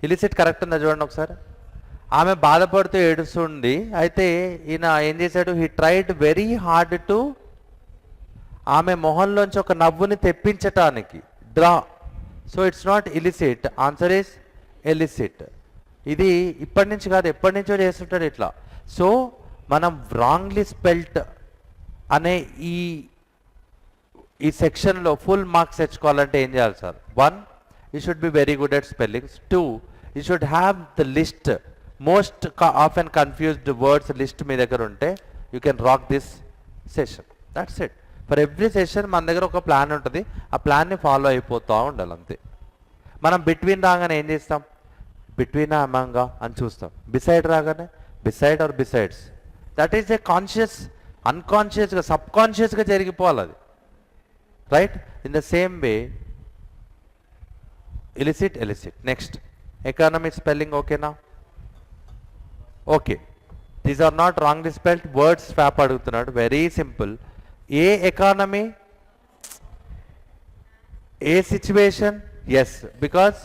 Illicit correct ఉందా చూడండి ఒకసారి. ఆమె బాధపడుతూ ఏడుస్తుంది, అయితే ఈయన ఏం చేశాడు, he tried very hard to ఆమె మొహంలోంచి ఒక నవ్వుని తెప్పించటానికి, draw. So it's not illicit, answer is elicit. ఇది ఇప్పటి నుంచి కాదు, ఎప్పటి నుంచో చేస్తుంటాడు ఇట్లా. సో మనం రాంగ్లీ స్పెల్ట్ అనే ఈ సెక్షన్లో ఫుల్ మార్క్స్ తెచ్చుకోవాలంటే ఏం చేయాలి sir? 1, you should be very good at spellings. 2, you should have the list, most often confused words list మీ దగ్గర ఉంటే you can rock this session. That's it. For every session మన దగ్గర ఒక ప్లాన్ ఉంటుంది, ఆ ప్లాన్ని ఫాలో అయిపోతూ ఉండాలి అంతే. మనం బిట్వీన్ రాగానే ఏం చేస్తాం? బిట్వీనా అమంగా అని చూస్తాం. బిసైడ్ రాగానే beside or besides. That is a conscious, అన్కాన్షియస్గా, సబ్కాన్షియస్గా జరిగిపోవాలి అది, right? In the same way illicit, elicit. Next economy spelling ఓకేనా? Okay, these are not wrongly spelled. Words swap అడుగుతున్నాడు, very simple. A economy, a situation? Yes, because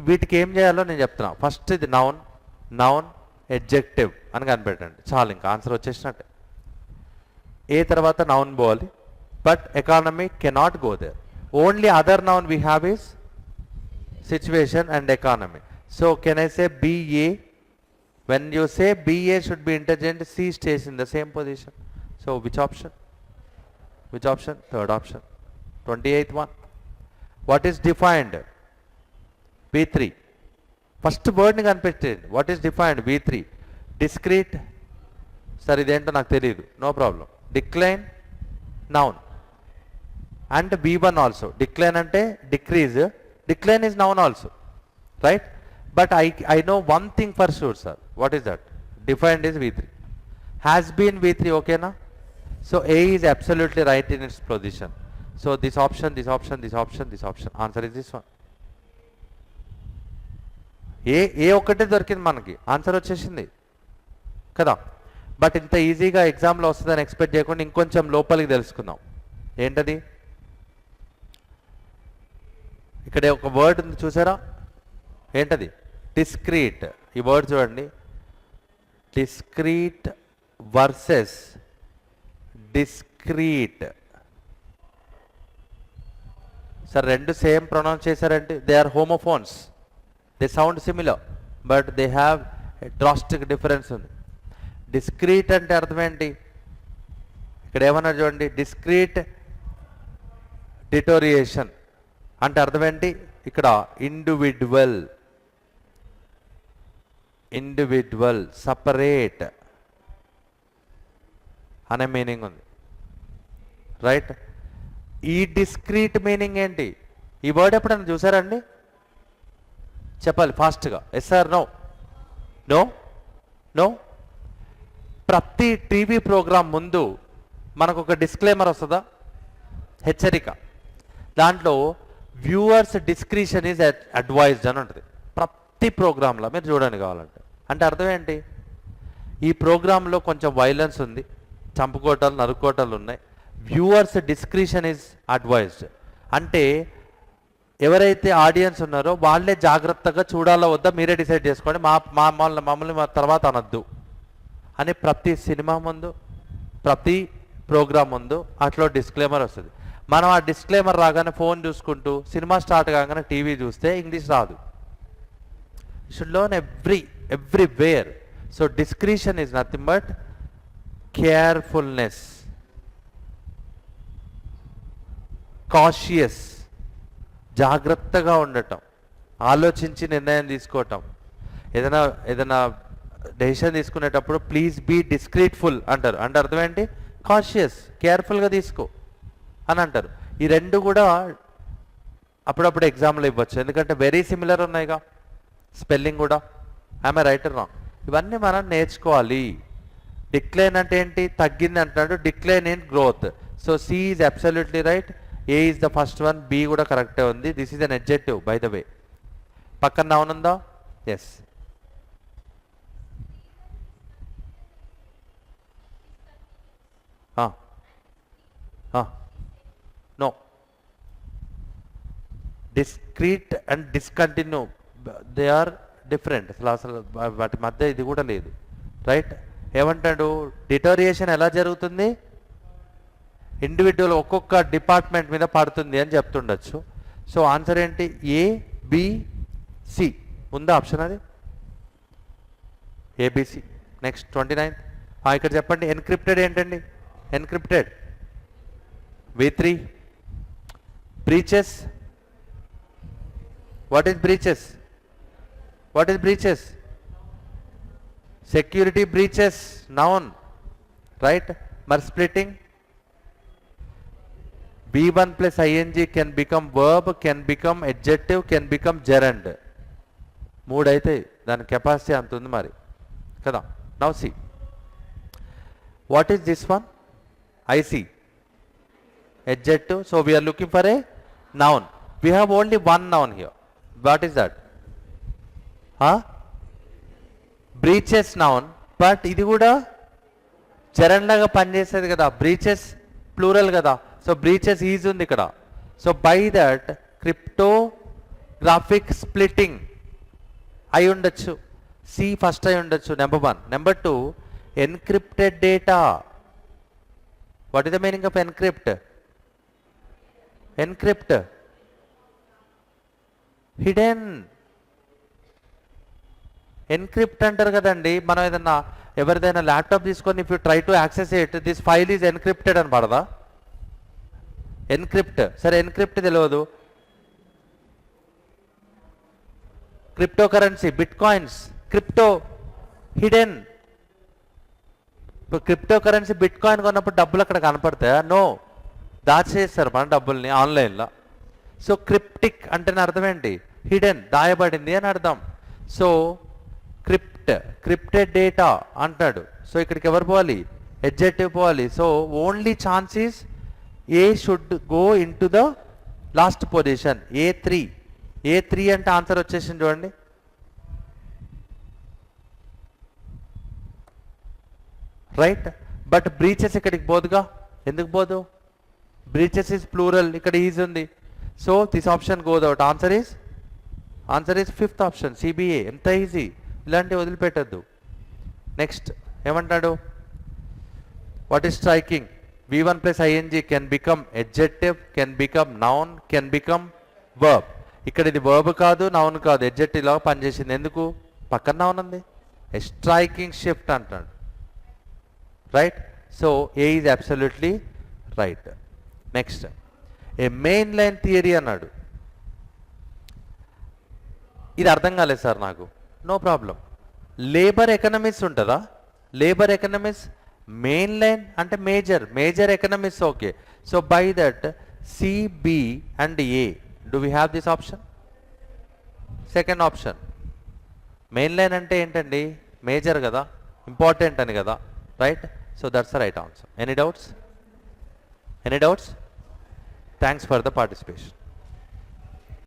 వీటికి ఏం చేయాలో నేను చెప్తున్నా. ఫస్ట్ ఇది నౌన్, నౌన్ ఎడ్జెక్టివ్ అని కనిపెట్టండి చాలు, ఇంకా ఆన్సర్ వచ్చేసినట్టే. ఏ తర్వాత నౌన్ పోవాలి, but economy cannot go there. Only other noun we have is situation and economy. So can I say BA? When you say BA should be interchange, C stays in the same position. So which option? Which option? Third option. 28th one. What is defined? B3. First word ni కనిపెట్టండి. What is defined? B3. Discrete. Sir ఇదేంటో నాకు తెలియదు. No problem. Decline, noun. And B1 also. Decline అంటే decrease. Decline is noun also, right? But I know one thing for sure, sir. What is that? Defined is V3. Has been V3, okay na? So A is absolutely right in its position. So this option, this option, this option, this option. Answer is this one. ఏ ఒక్కటే దొరికింది మనకి, answer వచ్చేసింది కదా. But ఇంత ఈజీగా ఎగ్జామ్లో వస్తుందని expect చేయకుండా ఇంకొంచెం లోపలికి తెలుసుకుందాం. ఏంటది? ఇక్కడ ఒక వర్డ్ ఉంది చూసారా, ఏంటది? డిస్క్రీట్. ఈ వర్డ్ చూడండి, డిస్క్రీట్ వర్సెస్ డిస్క్రీట్. సార్ రెండు సేమ్ ప్రొనౌన్స్ చేశారంటే they are homophones, they sound similar but they have drastic difference ఉంది. డిస్క్రీట్ అంటే అర్థం ఏంటి? ఇక్కడ ఏమన్నారు చూడండి, డిస్క్రీట్ డిటోరియేషన్ అంటే అర్థం ఏంటి? ఇక్కడ ఇండివిడ్యువల్, ఇండివిడ్యువల్, సపరేట్ అనే మీనింగ్ ఉంది, రైట్? ఈ డిస్క్రీట్ మీనింగ్ ఏంటి? ఈ వర్డ్ ఎప్పుడైనా చూసారండి? చెప్పాలి ఫాస్ట్గా. Yes or no? No, no. ప్రతి టీవీ ప్రోగ్రాం ముందు మనకు ఒక డిస్క్లైమర్ వస్తుందా, హెచ్చరిక. దాంట్లో వ్యూవర్స్ డిస్క్రిషన్ ఈజ్ అడ్వైజ్డ్ అని ఉంటుంది ప్రతి ప్రోగ్రాంలో, మీరు చూడండి కావాలంటే. అంటే అర్థం ఏంటి? ఈ ప్రోగ్రాంలో కొంచెం వైలెన్స్ ఉంది, చంపుకోటాలు, నరుకోటాలు ఉన్నాయి, వ్యూవర్స్ డిస్క్రిషన్ ఈజ్ అడ్వైజ్డ్. అంటే ఎవరైతే ఆడియన్స్ ఉన్నారో వాళ్ళే జాగ్రత్తగా చూడాలో వద్దా మీరే డిసైడ్ చేసుకోండి, మమ్మల్ని మా తర్వాత అనొద్దు అని ప్రతి సినిమా ముందు, ప్రతి ప్రోగ్రాం ముందు అట్లా డిస్క్లైమర్ వస్తుంది. మనం ఆ డిస్క్లైమర్ రాగానే ఫోన్ చూసుకుంటూ సినిమా స్టార్ట్ కాగానే టీవీ చూస్తే ఇంగ్లీష్ రాదు. You should learn everywhere. So discretion is nothing but carefulness, cautious, జాగ్రత్తగా ఉండటం, ఆలోచించి నిర్ణయం తీసుకోవటం. ఏదైనా డెసిషన్ తీసుకునేటప్పుడు ప్లీజ్ బీ డిస్క్రీట్ఫుల్ అంటారు. అంటే అర్థం ఏంటి? కాషియస్, కేర్ఫుల్గా తీసుకో అని అంటారు. ఈ రెండు కూడా అప్పుడప్పుడు ఎగ్జామ్లో ఇవ్వచ్చు, ఎందుకంటే వెరీ సిమిలర్ ఉన్నాయిగా, స్పెల్లింగ్ కూడా. I'm right or wrong? ఇవన్నీ మనం నేర్చుకోవాలి. డిక్లైన్ అంటే ఏంటి? తగ్గింది అంటున్నాడు. Decline in growth. So C is absolutely right. A is the first one, B కూడా కరెక్టే ఉంది. This is an adjective by the way. పక్కన నౌన్ ఉందా? Yes. No. Discreet and discontinue they are different. అసలు వాటి మధ్య ఇది కూడా లేదు. రైట్. ఏమంటాడు? డిటోరియేషన్ ఎలా జరుగుతుంది? ఇండివిజువల్ ఒక్కొక్క డిపార్ట్మెంట్ మీద పడుతుంది అని చెప్తుండొచ్చు. సో ఆన్సర్ ఏంటి? ఏ, బి, సి ఉందా ఆప్షన్? అది ఏబిసి. Next 29th. ఇక్కడ చెప్పండి. ఎన్క్రిప్టెడ్ ఏంటండి? Encrypted V3. Breaches. What is breaches? What is breaches? Security breaches, noun. Right. మరి splitting? B1 plus ing can become verb, can become adjective, can become gerund. మూడు అయితే దాని capacity అంత ఉంది మరి కదా. Now see what is this one? IC adjective. So we are looking for a noun. We have only one noun here. What is that? Breaches noun. But ఇది కూడా gerund లాగా పనిచేసేది కదా. బ్రీచెస్ ప్లూరల్ కదా. సో బ్రీచెస్ ఈజ్ ఉంది ఇక్కడ. So by that cryptographic splitting అయి ఉండొచ్చు. సి ఫస్ట్ అయి ఉండొచ్చు. Number 1. Number 2, encrypted data. What is the meaning of encrypt? Encrypt hidden. Encrypt అంటారు కదండి. మనం ఏదన్నా ఎవరిదైనా ల్యాప్టాప్ తీసుకొని if you try to access it, this file is encrypted అని పడదా? ఎన్క్రిప్ట్. సరే ఎన్క్రిప్ట్ తెలియదు. Crypto currency, bit coins, crypto hidden. ఇప్పుడు క్రిప్టో కరెన్సీ బిట్ కాయిన్ కొన్నప్పుడు డబ్బులు అక్కడ కనపడతాయా? నో. దాచేస్తారు మన డబ్బుల్ని ఆన్లైన్లో. సో క్రిప్టిక్ అంటేనే అర్థం ఏంటి? హిడెన్, దాయబడింది అని అర్థం. సో క్రిప్టెడ్ డేటా అంటాడు. సో ఇక్కడికి ఎవరు పోవాలి? అడ్జెక్టివ్ పోవాలి. So only chance is a should go in to the last position. A3. A3 అంటే ఆన్సర్ వచ్చేసింది చూడండి. రైట్. బట్ బ్రీచెస్ ఇక్కడికి పోదుగా. ఎందుకు పోదు? Breeches is plural. ఇక్కడ ఈజ్ ఉంది. So this option goes out. Answer is 5th option, CBA. ఎంత ఈజీ. ఇలాంటివి వదిలిపెట్టద్దు. నెక్స్ట్ ఏమంటాడు? What is striking? V1 plus ing can become adjective, can become noun, can become verb. ఇక్కడ ఇది verb కాదు, noun కాదు, adjective లాగా పనిచేసింది. ఎందుకు? పక్కన noun ఉంది. A striking shift అంటాడు. రైట్. సో A is absolutely right. Next a main line theory అన్నాడు. ఇది అర్థం కాలేదు సార్ నాకు. No problem. లేబర్ ఎకనమిక్స్ ఉంటుందా? లేబర్ ఎకనమిక్స్ మెయిన్ లైన్ అంటే major economics. Okay. So by that CB and A, do we have this option? Second option. Main line అంటే ఏంటండి? Major కదా, ఇంపార్టెంట్ అని కదా. Right. So that's the right answer. Any doubts? Thanks for the participation.